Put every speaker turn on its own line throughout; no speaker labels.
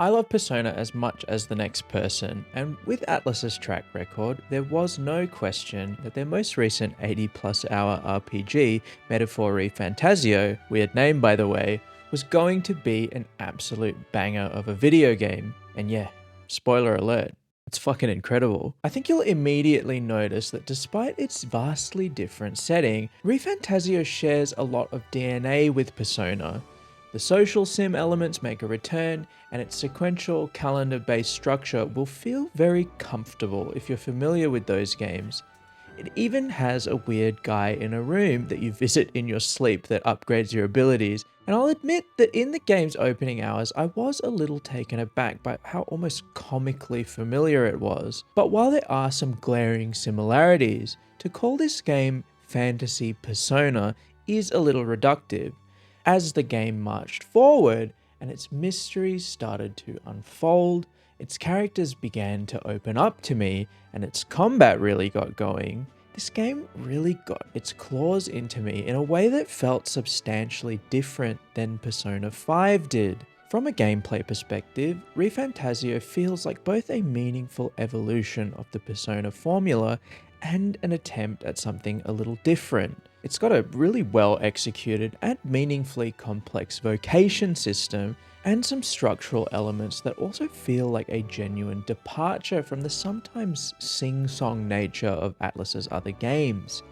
I love Persona as much as the next person, and with Atlus's track record, there was no question that their most recent 80+ hour RPG, Metaphor Refantazio, weird name by the way, was going to be an absolute banger of a video game. And yeah, spoiler alert, it's fucking incredible. I think you'll immediately notice that despite its vastly different setting, Refantazio shares a lot of DNA with Persona. The social sim elements make a return, and its sequential calendar-based structure will feel very comfortable if you're familiar with those games. It even has a weird guy in a room that you visit in your sleep that upgrades your abilities, and I'll admit that in the game's opening hours I was a little taken aback by how almost comically familiar it was. But while there are some glaring similarities, to call this game fantasy Persona is a little reductive. As the game marched forward and its mysteries started to unfold, its characters began to open up to me, and its combat really got going, this game really got its claws into me in a way that felt substantially different than Persona 5 did. From a gameplay perspective, Refantazio feels like both a meaningful evolution of the Persona formula and an attempt at something a little different. It's got a really well executed and meaningfully complex vocation system, and some structural elements that also feel like a genuine departure from the sometimes sing-song nature of Atlus's other games.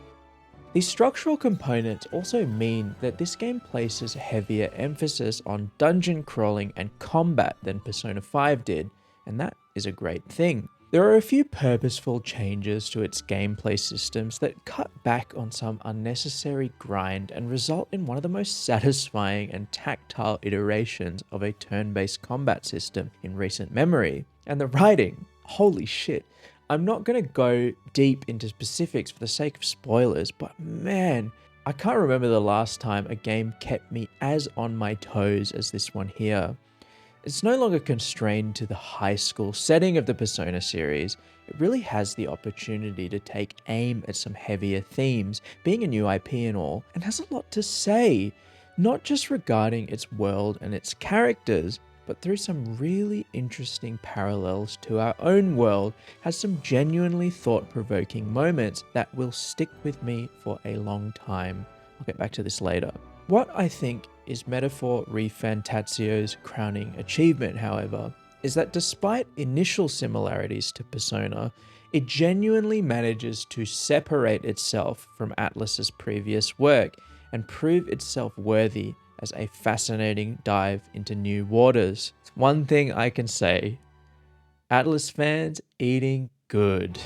These structural components also mean that this game places heavier emphasis on dungeon crawling and combat than Persona 5 did, and that is a great thing. There are a few purposeful changes to its gameplay systems that cut back on some unnecessary grind and result in one of the most satisfying and tactile iterations of a turn-based combat system in recent memory. And the writing, holy shit. I'm not going to go deep into specifics for the sake of spoilers, but man, I can't remember the last time a game kept me as on my toes as this one here. It's no longer constrained to the high school setting of the Persona series. It really has the opportunity to take aim at some heavier themes, being a new IP and all, and has a lot to say, not just regarding its world and its characters, but through some really interesting parallels to our own world, has some genuinely thought-provoking moments that will stick with me for a long time. I'll get back to this later. What I think is Metaphor Refantazio's crowning achievement, however, is that despite initial similarities to Persona, it genuinely manages to separate itself from Atlus's previous work and prove itself worthy as a fascinating dive into new waters. One thing I can say, Atlus fans eating good.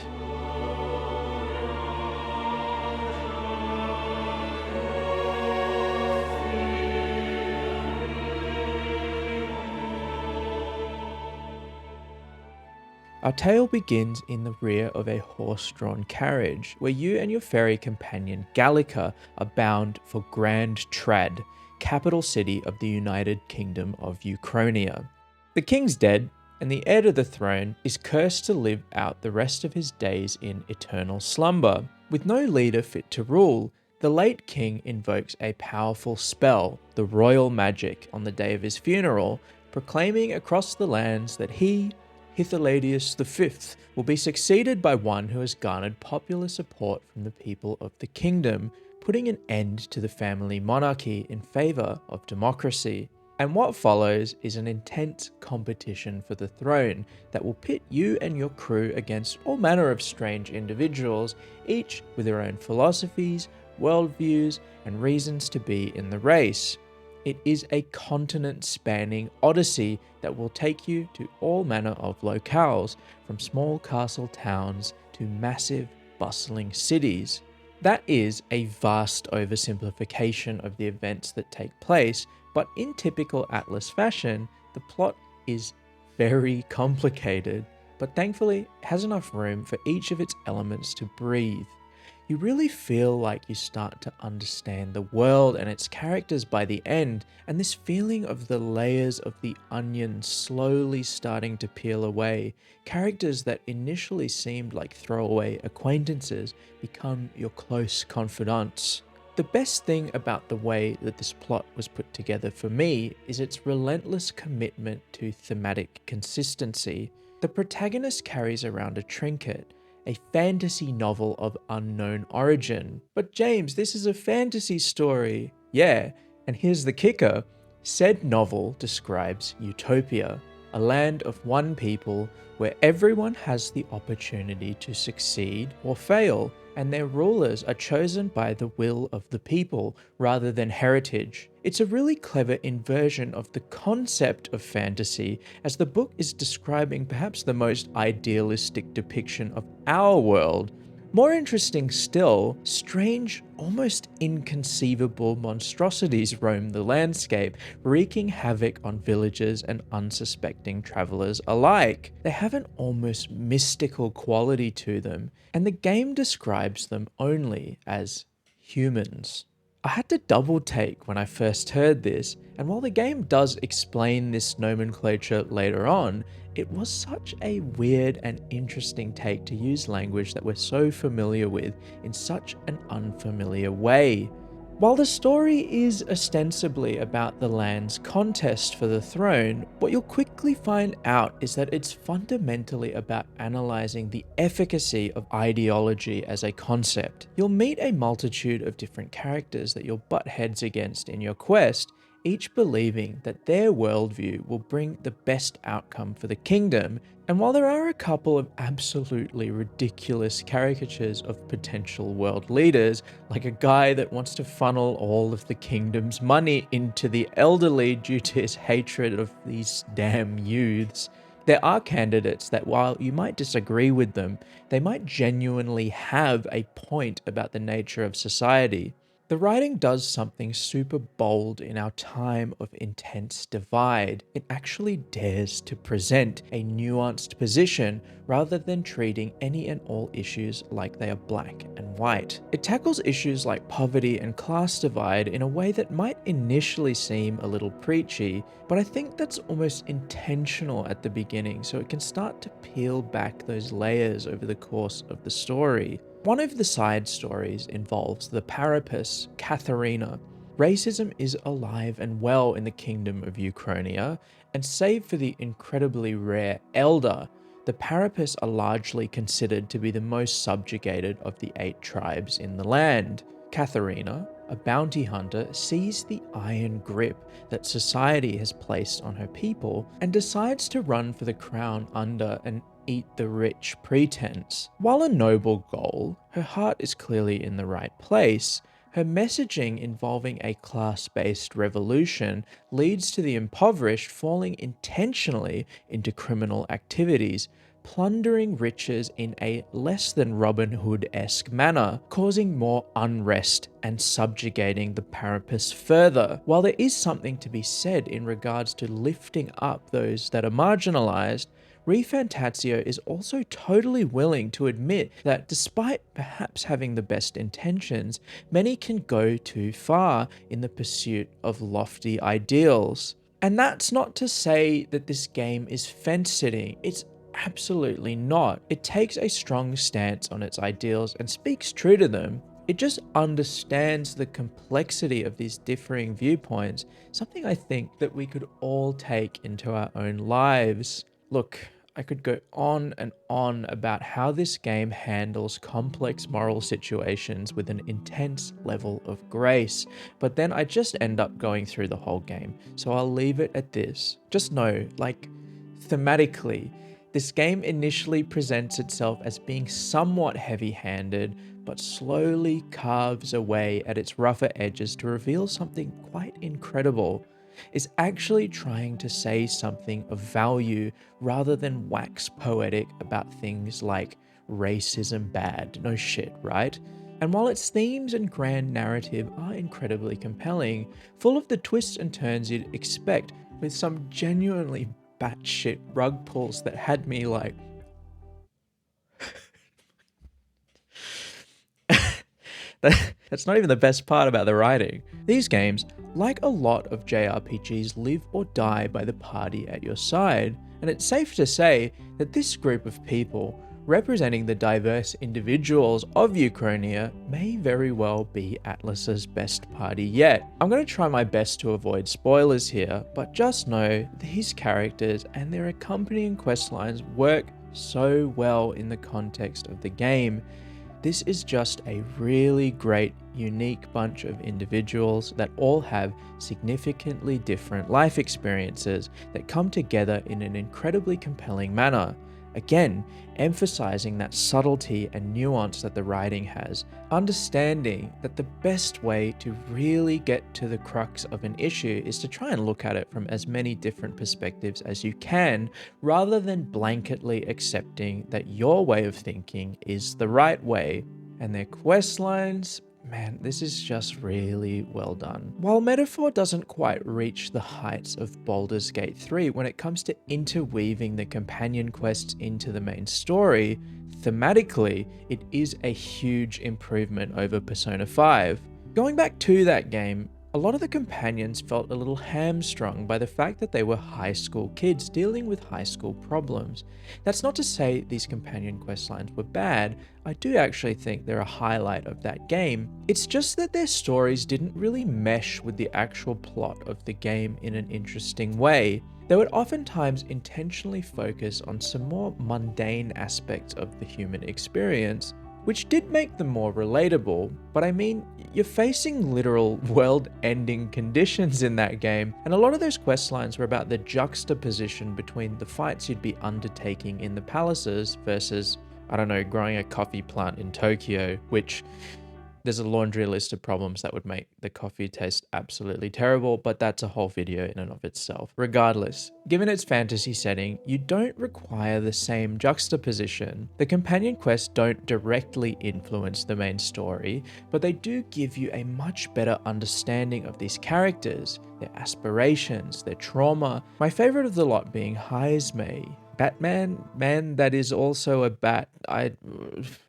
Our tale begins in the rear of a horse-drawn carriage, where you and your fairy companion Gallica are bound for Grand Trad, capital city of the United Kingdom of Ukrainia. The king's dead, and the heir to the throne is cursed to live out the rest of his days in eternal slumber. With no leader fit to rule, the late king invokes a powerful spell, the royal magic, on the day of his funeral, proclaiming across the lands that he, Hythlodaeus V, will be succeeded by one who has garnered popular support from the people of the kingdom, putting an end to the family monarchy in favour of democracy. And what follows is an intense competition for the throne that will pit you and your crew against all manner of strange individuals, each with their own philosophies, worldviews, and reasons to be in the race. It is a continent-spanning odyssey that will take you to all manner of locales, from small castle towns to massive, bustling cities. That is a vast oversimplification of the events that take place, but in typical Atlus fashion, the plot is very complicated, but thankfully it has enough room for each of its elements to breathe. You really feel like you start to understand the world and its characters by the end, and this feeling of the layers of the onion slowly starting to peel away. Characters that initially seemed like throwaway acquaintances become your close confidants. The best thing about the way that this plot was put together for me is its relentless commitment to thematic consistency. The protagonist carries around a trinket, a fantasy novel of unknown origin. But James, this is a fantasy story. Yeah, and here's the kicker. Said novel describes utopia, a land of one people where everyone has the opportunity to succeed or fail, and their rulers are chosen by the will of the people rather than heritage. It's a really clever inversion of the concept of fantasy, as the book is describing perhaps the most idealistic depiction of our world. More interesting still, strange, almost inconceivable monstrosities roam the landscape, wreaking havoc on villagers and unsuspecting travelers alike. They have an almost mystical quality to them, and the game describes them only as humans. I had to double take when I first heard this, and while the game does explain this nomenclature later on, it was such a weird and interesting take to use language that we're so familiar with in such an unfamiliar way. While the story is ostensibly about the land's contest for the throne, what you'll quickly find out is that it's fundamentally about analysing the efficacy of ideology as a concept. You'll meet a multitude of different characters that you'll butt heads against in your quest, each believing that their worldview will bring the best outcome for the kingdom. And while there are a couple of absolutely ridiculous caricatures of potential world leaders, like a guy that wants to funnel all of the kingdom's money into the elderly due to his hatred of these damn youths, there are candidates that, while you might disagree with them, they might genuinely have a point about the nature of society. The writing does something super bold in our time of intense divide. It actually dares to present a nuanced position rather than treating any and all issues like they are black and white. It tackles issues like poverty and class divide in a way that might initially seem a little preachy, but I think that's almost intentional at the beginning, so it can start to peel back those layers over the course of the story. One of the side stories involves the Parapus, Katharina. Racism is alive and well in the kingdom of Uchronia, and save for the incredibly rare Elder, the Parapus are largely considered to be the most subjugated of the 8 tribes in the land. Katharina, a bounty hunter, sees the iron grip that society has placed on her people and decides to run for the crown under an eat the rich pretense. While a noble goal, her heart is clearly in the right place. Her messaging involving a class-based revolution leads to the impoverished falling intentionally into criminal activities, plundering riches in a less than Robin Hood-esque manner, causing more unrest and subjugating the Parapus further. While there is something to be said in regards to lifting up those that are marginalized, Refantazio is also totally willing to admit that despite perhaps having the best intentions, many can go too far in the pursuit of lofty ideals. And that's not to say that this game is fence-sitting. It's absolutely not. It takes a strong stance on its ideals and speaks true to them. It just understands the complexity of these differing viewpoints, something I think that we could all take into our own lives. Look, I could go on and on about how this game handles complex moral situations with an intense level of grace, but then I just end up going through the whole game, so I'll leave it at this. Just know, thematically, this game initially presents itself as being somewhat heavy-handed, but slowly carves away at its rougher edges to reveal something quite incredible. Is actually trying to say something of value rather than wax poetic about things like racism bad, no shit, right? And while its themes and grand narrative are incredibly compelling, full of the twists and turns you'd expect, with some genuinely batshit rug pulls that had me like... That's not even the best part about the writing. These games, like a lot of JRPGs, live or die by the party at your side, and it's safe to say that this group of people representing the diverse individuals of Uchronia may very well be Atlus's best party yet. I'm going to try my best to avoid spoilers here, but just know these characters and their accompanying questlines work so well in the context of the game. This is just a really great, unique bunch of individuals that all have significantly different life experiences that come together in an incredibly compelling manner. Again, emphasizing that subtlety and nuance that the writing has, understanding that the best way to really get to the crux of an issue is to try and look at it from as many different perspectives as you can, rather than blanketly accepting that your way of thinking is the right way. And their quest lines, man, this is just really well done. While Metaphor doesn't quite reach the heights of Baldur's Gate 3 when it comes to interweaving the companion quests into the main story, thematically, it is a huge improvement over Persona 5. Going back to that game, a lot of the companions felt a little hamstrung by the fact that they were high school kids dealing with high school problems. That's not to say these companion questlines were bad. I do actually think they're a highlight of that game. It's just that their stories didn't really mesh with the actual plot of the game in an interesting way. They would oftentimes intentionally focus on some more mundane aspects of the human experience, which did make them more relatable, but I mean, you're facing literal world-ending conditions in that game, and a lot of those questlines were about the juxtaposition between the fights you'd be undertaking in the palaces versus, I don't know, growing a coffee plant in Tokyo, which there's a laundry list of problems that would make the coffee taste absolutely terrible, but that's a whole video in and of itself. Regardless, given its fantasy setting, you don't require the same juxtaposition. The companion quests don't directly influence the main story, but they do give you a much better understanding of these characters, their aspirations, their trauma. My favorite of the lot being Heismay, Batman, man that is also a bat.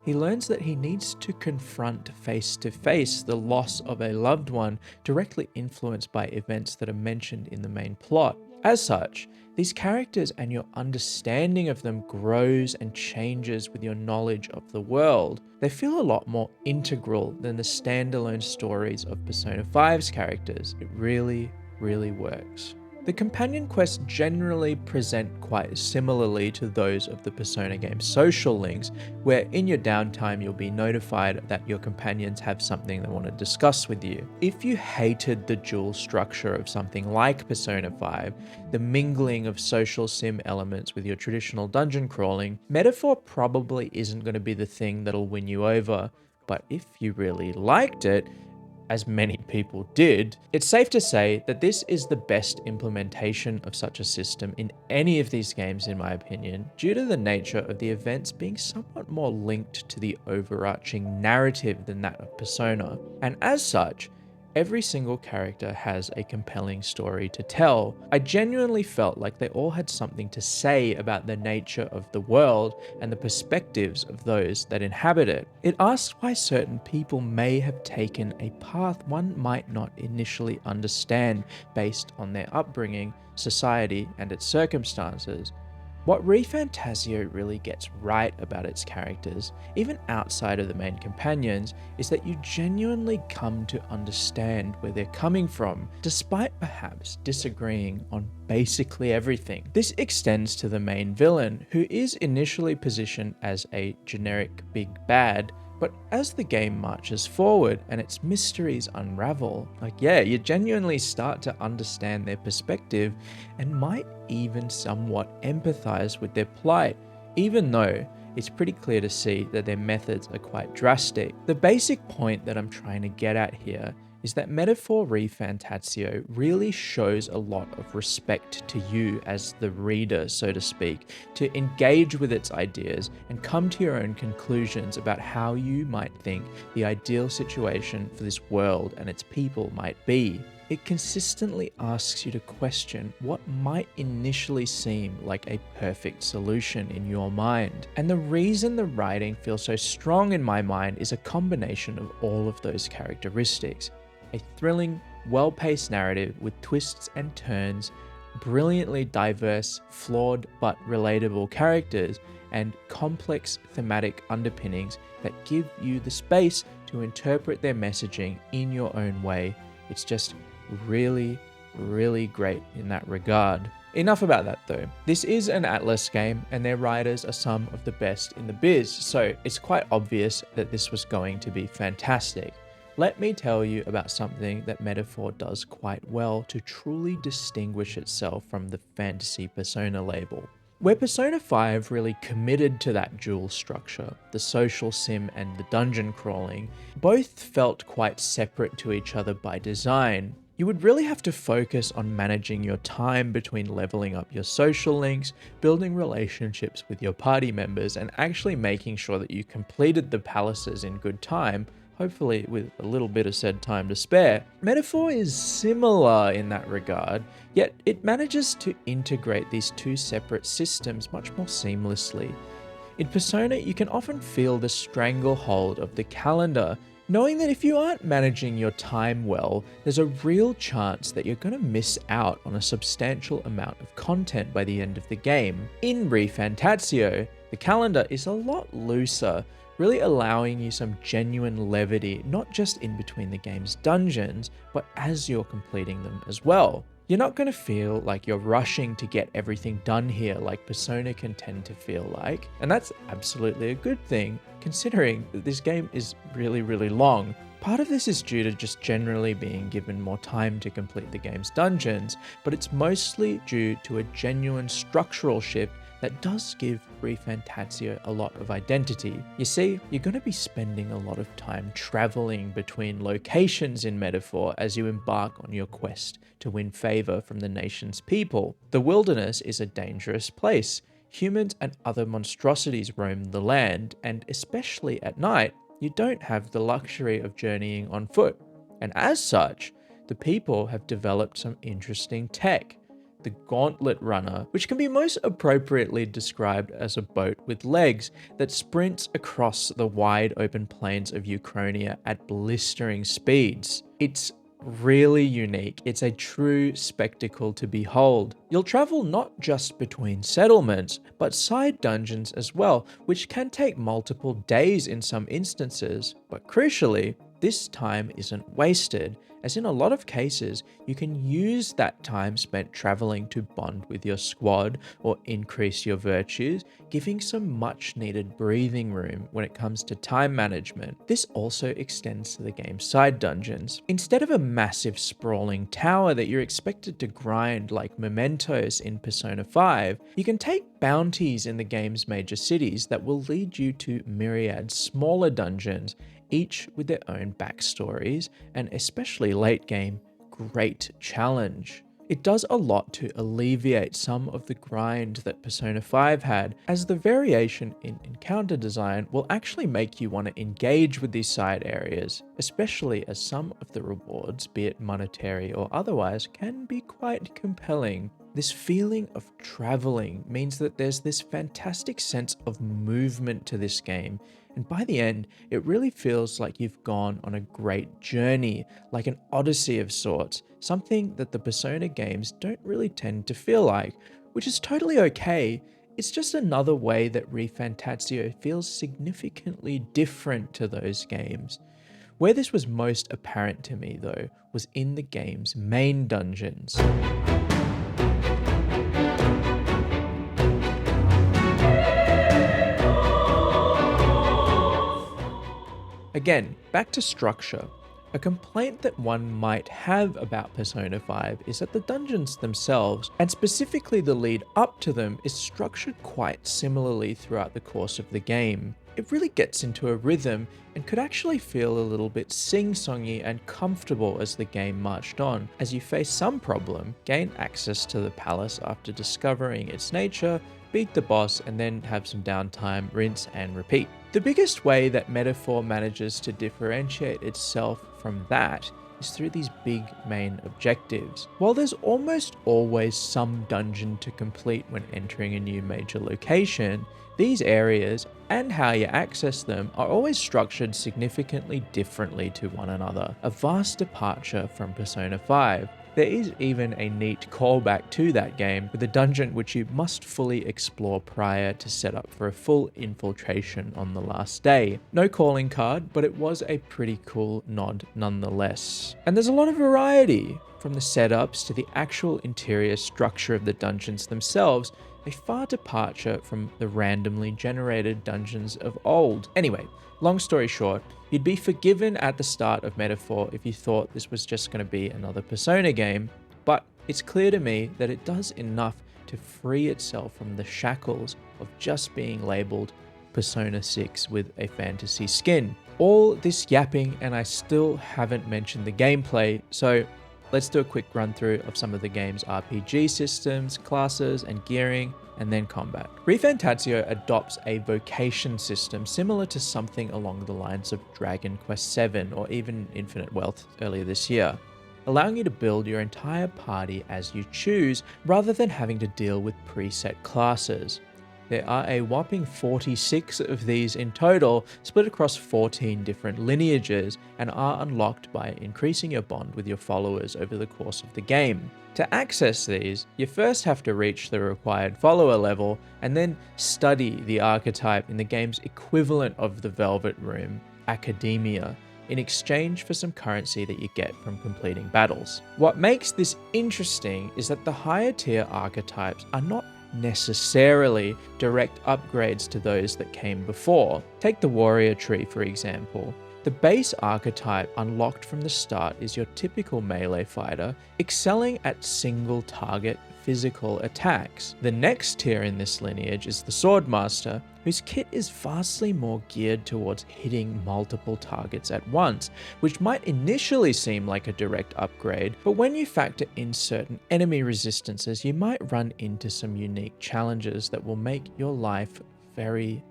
He learns that he needs to confront face to face the loss of a loved one directly influenced by events that are mentioned in the main plot. As such, these characters and your understanding of them grows and changes with your knowledge of the world. They feel a lot more integral than the standalone stories of Persona 5's characters. It really, really works. The companion quests generally present quite similarly to those of the Persona game's social links, where in your downtime you'll be notified that your companions have something they want to discuss with you. If you hated the dual structure of something like Persona 5, the mingling of social sim elements with your traditional dungeon crawling, Metaphor probably isn't going to be the thing that'll win you over, but if you really liked it, as many people did, it's safe to say that this is the best implementation of such a system in any of these games in my opinion, due to the nature of the events being somewhat more linked to the overarching narrative than that of Persona. And as such, every single character has a compelling story to tell. I genuinely felt like they all had something to say about the nature of the world and the perspectives of those that inhabit it. It asks why certain people may have taken a path one might not initially understand based on their upbringing, society, and its circumstances. What Refantazio really gets right about its characters, even outside of the main companions, is that you genuinely come to understand where they're coming from, despite perhaps disagreeing on basically everything. This extends to the main villain, who is initially positioned as a generic big bad, but as the game marches forward and its mysteries unravel, you genuinely start to understand their perspective and might even somewhat empathize with their plight, even though it's pretty clear to see that their methods are quite drastic. The basic point that I'm trying to get at here is that Metaphor Refantazio really shows a lot of respect to you as the reader, so to speak, to engage with its ideas and come to your own conclusions about how you might think the ideal situation for this world and its people might be. It consistently asks you to question what might initially seem like a perfect solution in your mind. And the reason the writing feels so strong in my mind is a combination of all of those characteristics. A thrilling, well-paced narrative with twists and turns, brilliantly diverse, flawed but relatable characters, and complex thematic underpinnings that give you the space to interpret their messaging in your own way. It's just really, really great in that regard. Enough about that though. This is an Atlus game and their writers are some of the best in the biz, so it's quite obvious that this was going to be fantastic. Let me tell you about something that Metaphor does quite well to truly distinguish itself from the fantasy Persona label. Where Persona 5 really committed to that dual structure, the social sim and the dungeon crawling, both felt quite separate to each other by design. You would really have to focus on managing your time between leveling up your social links, building relationships with your party members, and actually making sure that you completed the palaces in good time, hopefully with a little bit of said time to spare. Metaphor is similar in that regard, yet it manages to integrate these two separate systems much more seamlessly. In Persona, you can often feel the stranglehold of the calendar, knowing that if you aren't managing your time well, there's a real chance that you're going to miss out on a substantial amount of content by the end of the game. In Refantazio, the calendar is a lot looser, really allowing you some genuine levity, not just in between the game's dungeons, but as you're completing them as well. You're not going to feel like you're rushing to get everything done here like Persona can tend to feel like, and that's absolutely a good thing, considering that this game is really, really long. Part of this is due to just generally being given more time to complete the game's dungeons, but it's mostly due to a genuine structural shift that does give Refantazio a lot of identity. You see, you're going to be spending a lot of time traveling between locations in Metaphor as you embark on your quest to win favor from the nation's people. The wilderness is a dangerous place. Humans and other monstrosities roam the land, and especially at night, you don't have the luxury of journeying on foot. And as such, the people have developed some interesting tech. The Gauntlet Runner, which can be most appropriately described as a boat with legs that sprints across the wide open plains of Uchronia at blistering speeds. It's really unique. It's a true spectacle to behold. You'll travel not just between settlements, but side dungeons as well, which can take multiple days in some instances. But crucially, this time isn't wasted, as in a lot of cases, you can use that time spent traveling to bond with your squad or increase your virtues, giving some much needed breathing room when it comes to time management. This also extends to the game's side dungeons. Instead of a massive sprawling tower that you're expected to grind like mementos in Persona 5, you can take bounties in the game's major cities that will lead you to myriad smaller dungeons, each with their own backstories, and especially late game, great challenge. It does a lot to alleviate some of the grind that Persona 5 had, as the variation in encounter design will actually make you want to engage with these side areas, especially as some of the rewards, be it monetary or otherwise, can be quite compelling. This feeling of traveling means that there's this fantastic sense of movement to this game, and by the end, it really feels like you've gone on a great journey, like an odyssey of sorts, something that the Persona games don't really tend to feel like, which is totally okay. It's just another way that Refantazio feels significantly different to those games. Where this was most apparent to me, though, was in the game's main dungeons. Again, back to structure. A complaint that one might have about Persona 5 is that the dungeons themselves, and specifically the lead up to them, is structured quite similarly throughout the course of the game. It really gets into a rhythm and could actually feel a little bit sing-songy and comfortable as the game marched on, as you face some problem, gain access to the palace after discovering its nature, beat the boss, and then have some downtime, rinse and repeat. The biggest way that Metaphor manages to differentiate itself from that is through these big main objectives. While there's almost always some dungeon to complete when entering a new major location, these areas and how you access them are always structured significantly differently to one another, a vast departure from Persona 5. There is even a neat callback to that game with a dungeon which you must fully explore prior to set up for a full infiltration on the last day. No calling card, but it was a pretty cool nod nonetheless. And there's a lot of variety, from the setups to the actual interior structure of the dungeons themselves, a far departure from the randomly generated dungeons of old. Anyway, long story short, you'd be forgiven at the start of Metaphor if you thought this was just going to be another Persona game, but it's clear to me that it does enough to free itself from the shackles of just being labeled Persona 6 with a fantasy skin. All this yapping and I still haven't mentioned the gameplay, so let's do a quick run through of some of the game's RPG systems, classes, and gearing, and then combat. Refantazio adopts a vocation system similar to something along the lines of Dragon Quest VII or even Infinite Wealth earlier this year, allowing you to build your entire party as you choose rather than having to deal with preset classes. There are a whopping 46 of these in total, split across 14 different lineages, and are unlocked by increasing your bond with your followers over the course of the game. To access these, you first have to reach the required follower level, and then study the archetype in the game's equivalent of the Velvet Room, Academia, in exchange for some currency that you get from completing battles. What makes this interesting is that the higher tier archetypes are not necessarily direct upgrades to those that came before. Take the warrior tree for example. The base archetype unlocked from the start is your typical melee fighter, excelling at single target physical attacks. The next tier in this lineage is the Swordmaster, whose kit is vastly more geared towards hitting multiple targets at once, which might initially seem like a direct upgrade, but when you factor in certain enemy resistances, you might run into some unique challenges that will make your life very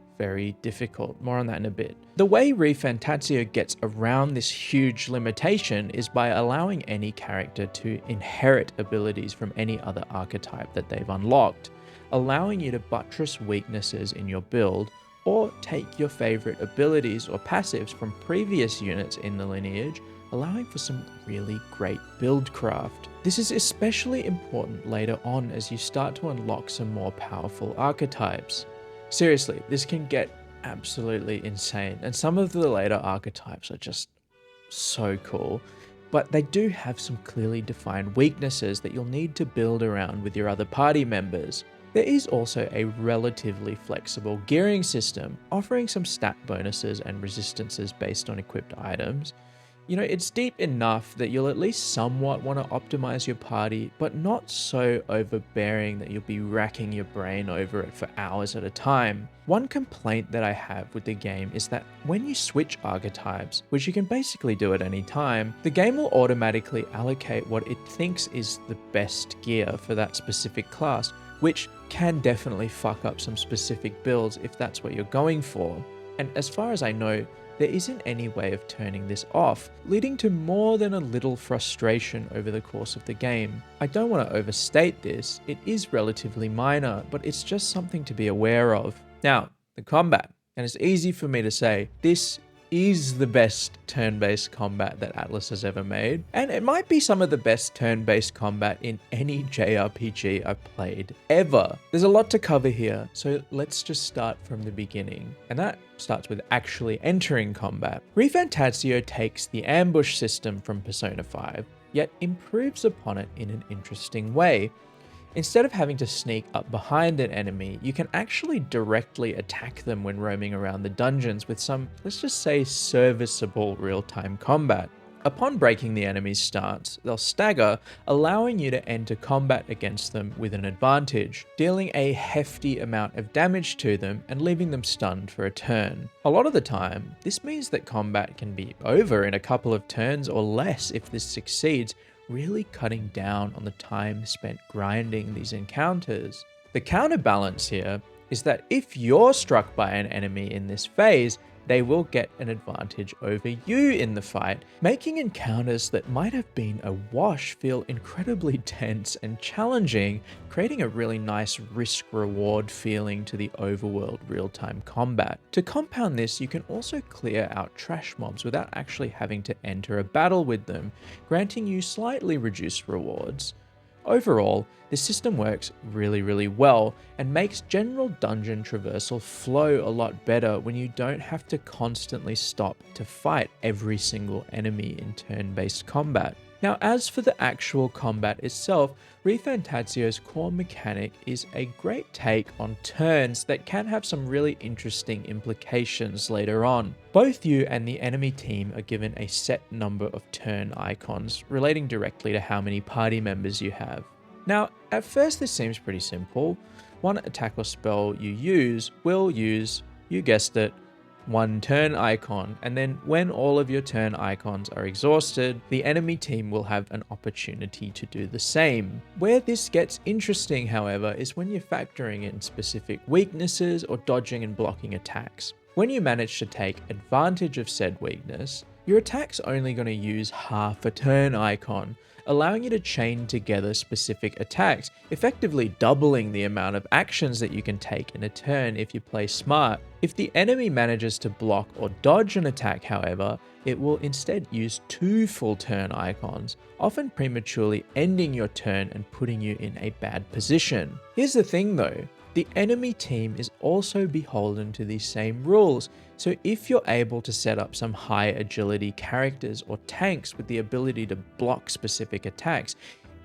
difficult. More on that in a bit. The way Refantazio gets around this huge limitation is by allowing any character to inherit abilities from any other archetype that they've unlocked, allowing you to buttress weaknesses in your build or take your favorite abilities or passives from previous units in the lineage, allowing for some really great build craft. This is especially important later on as you start to unlock some more powerful archetypes. Seriously, this can get absolutely insane, and some of the later archetypes are just so cool, but they do have some clearly defined weaknesses that you'll need to build around with your other party members. There is also a relatively flexible gearing system, offering some stat bonuses and resistances based on equipped items. You know, it's deep enough that you'll at least somewhat want to optimize your party, but not so overbearing that you'll be racking your brain over it for hours at a time. One complaint that I have with the game is that when you switch archetypes, which you can basically do at any time, the game will automatically allocate what it thinks is the best gear for that specific class, which can definitely fuck up some specific builds if that's what you're going for. And as far as I know, there isn't any way of turning this off, leading to more than a little frustration over the course of the game. I don't want to overstate this, it is relatively minor, but it's just something to be aware of. Now, the combat, and it's easy for me to say, this is the best turn-based combat that Atlus has ever made, and it might be some of the best turn-based combat in any JRPG I've played ever. There's a lot to cover here, so let's just start from the beginning, and that starts with actually entering combat. Refantazio takes the ambush system from Persona 5, yet improves upon it in an interesting way. Instead of having to sneak up behind an enemy, you can actually directly attack them when roaming around the dungeons with some, let's just say, serviceable real-time combat. Upon breaking the enemy's stance, they'll stagger, allowing you to enter combat against them with an advantage, dealing a hefty amount of damage to them and leaving them stunned for a turn. A lot of the time, this means that combat can be over in a couple of turns or less if this succeeds, really cutting down on the time spent grinding these encounters. The counterbalance here is that if you're struck by an enemy in this phase, they will get an advantage over you in the fight, making encounters that might have been a wash feel incredibly tense and challenging, creating a really nice risk-reward feeling to the overworld real-time combat. To compound this, you can also clear out trash mobs without actually having to enter a battle with them, granting you slightly reduced rewards. Overall, this system works really well and makes general dungeon traversal flow a lot better when you don't have to constantly stop to fight every single enemy in turn-based combat. Now, as for the actual combat itself, Refantazio's core mechanic is a great take on turns that can have some really interesting implications later on. Both you and the enemy team are given a set number of turn icons, relating directly to how many party members you have. Now, at first this seems pretty simple. One attack or spell you use will use, you guessed it, one turn icon, and then when all of your turn icons are exhausted, the enemy team will have an opportunity to do the same. Where this gets interesting, however, is when you're factoring in specific weaknesses or dodging and blocking attacks. When you manage to take advantage of said weakness, your attack's only going to use half a turn icon, allowing you to chain together specific attacks, effectively doubling the amount of actions that you can take in a turn if you play smart. If the enemy manages to block or dodge an attack, however, it will instead use 2 full turn icons, often prematurely ending your turn and putting you in a bad position. Here's the thing though, the enemy team is also beholden to these same rules, so if you're able to set up some high agility characters or tanks with the ability to block specific attacks,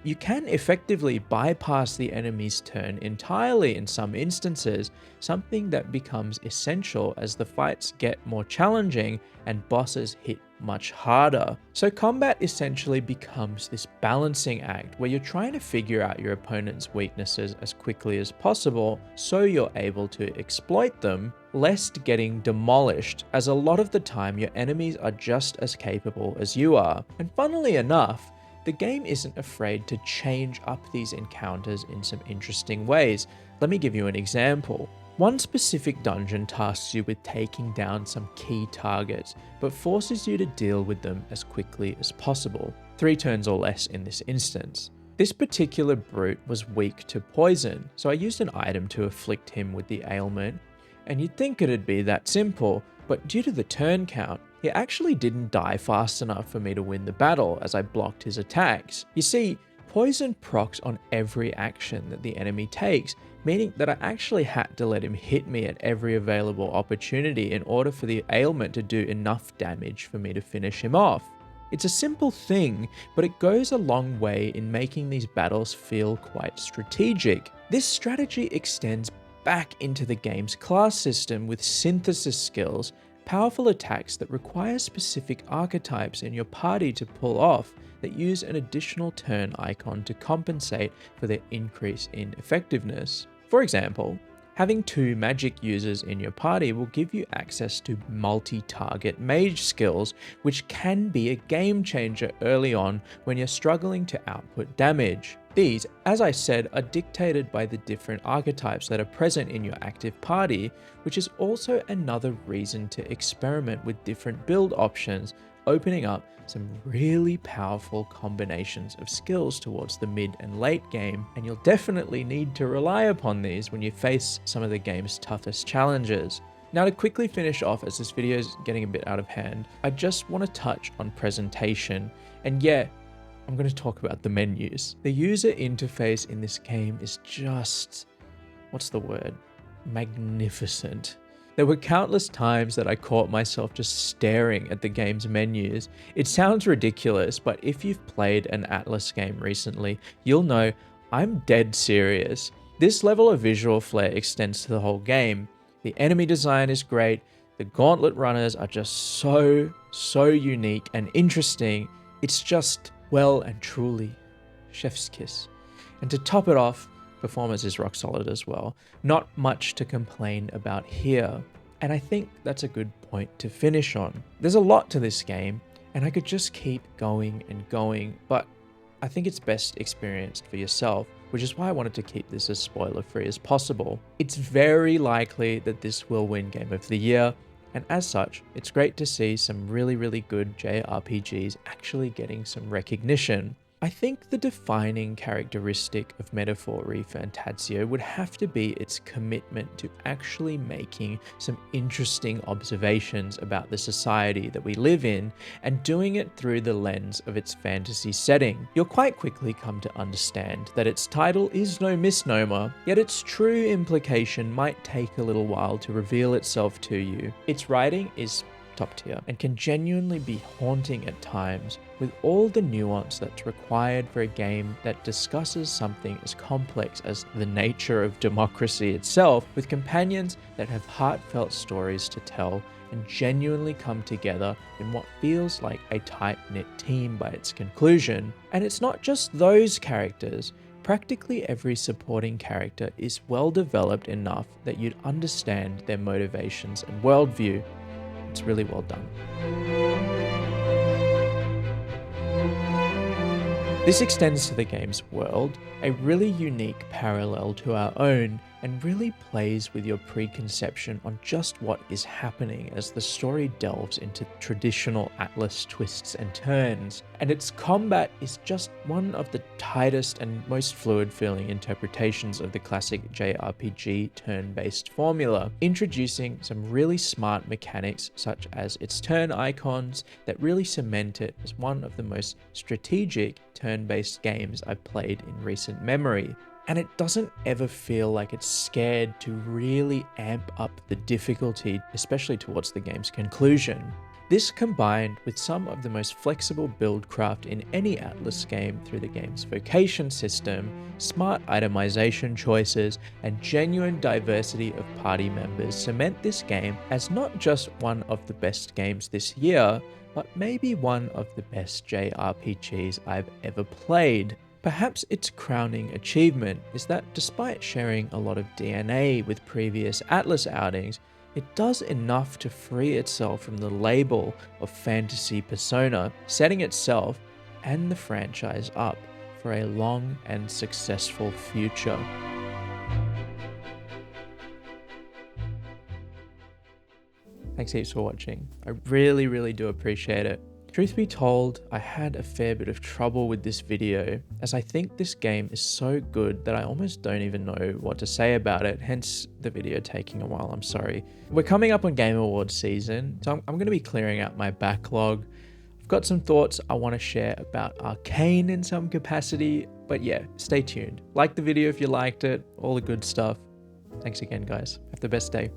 you can effectively bypass the enemy's turn entirely in some instances, something that becomes essential as the fights get more challenging and bosses hit much harder. So combat essentially becomes this balancing act where you're trying to figure out your opponent's weaknesses as quickly as possible so you're able to exploit them, lest getting demolished, as a lot of the time your enemies are just as capable as you are. And funnily enough, the game isn't afraid to change up these encounters in some interesting ways. Let me give you an example. One specific dungeon tasks you with taking down some key targets, but forces you to deal with them as quickly as possible, 3 turns or less in this instance. This particular brute was weak to poison, so I used an item to afflict him with the ailment, and you'd think it'd be that simple, but due to the turn count, he actually didn't die fast enough for me to win the battle as I blocked his attacks. You see, poison procs on every action that the enemy takes, meaning that I actually had to let him hit me at every available opportunity in order for the ailment to do enough damage for me to finish him off. It's a simple thing, but it goes a long way in making these battles feel quite strategic. This strategy extends back into the game's class system with synthesis skills, powerful attacks that require specific archetypes in your party to pull off that use an additional turn icon to compensate for their increase in effectiveness. For example, having 2 magic users in your party will give you access to multi-target mage skills, which can be a game changer early on when you're struggling to output damage. These, as I said, are dictated by the different archetypes that are present in your active party, which is also another reason to experiment with different build options, opening up some really powerful combinations of skills towards the mid and late game, and you'll definitely need to rely upon these when you face some of the game's toughest challenges. Now, to quickly finish off, as this video is getting a bit out of hand, I just want to touch on presentation, and yeah, I'm going to talk about the menus. The user interface in this game is just, what's the word? Magnificent. There were countless times that I caught myself just staring at the game's menus. It sounds ridiculous, but if you've played an Atlus game recently, you'll know I'm dead serious. This level of visual flair extends to the whole game. The enemy design is great. The gauntlet runners are just so unique and interesting. It's just well and truly chef's kiss. And to top it off, performance is rock solid as well. Not much to complain about here. And I think that's a good point to finish on. There's a lot to this game, and I could just keep going and going, but I think it's best experienced for yourself, which is why I wanted to keep this as spoiler-free as possible. It's very likely that this will win Game of the Year. And as such, it's great to see some really good JRPGs actually getting some recognition. I think the defining characteristic of Metaphor Refantazio would have to be its commitment to actually making some interesting observations about the society that we live in and doing it through the lens of its fantasy setting. You'll quite quickly come to understand that its title is no misnomer, yet its true implication might take a little while to reveal itself to you. Its writing is top tier and can genuinely be haunting at times, with all the nuance that's required for a game that discusses something as complex as the nature of democracy itself, with companions that have heartfelt stories to tell and genuinely come together in what feels like a tight-knit team by its conclusion. And it's not just those characters. Practically every supporting character is well developed enough that you'd understand their motivations and worldview. It's really well done. This extends to the game's world, a really unique parallel to our own, and really plays with your preconception on just what is happening as the story delves into traditional Atlus twists and turns. And its combat is just one of the tightest and most fluid feeling interpretations of the classic JRPG turn-based formula, introducing some really smart mechanics such as its turn icons that really cement it as one of the most strategic turn-based games I've played in recent memory. And it doesn't ever feel like it's scared to really amp up the difficulty, especially towards the game's conclusion. This combined with some of the most flexible buildcraft in any Atlus game through the game's vocation system, smart itemization choices, and genuine diversity of party members cement this game as not just one of the best games this year, but maybe one of the best JRPGs I've ever played. Perhaps its crowning achievement is that despite sharing a lot of DNA with previous Atlus outings, it does enough to free itself from the label of fantasy persona, setting itself and the franchise up for a long and successful future. Thanks heaps for watching. I really do appreciate it. Truth be told, I had a fair bit of trouble with this video, as I think this game is so good that I almost don't even know what to say about it, hence the video taking a while, I'm sorry. We're coming up on Game Awards season, so I'm going to be clearing out my backlog. I've got some thoughts I want to share about Arcane in some capacity, but yeah, stay tuned. Like the video if you liked it, all the good stuff. Thanks again, guys. Have the best day.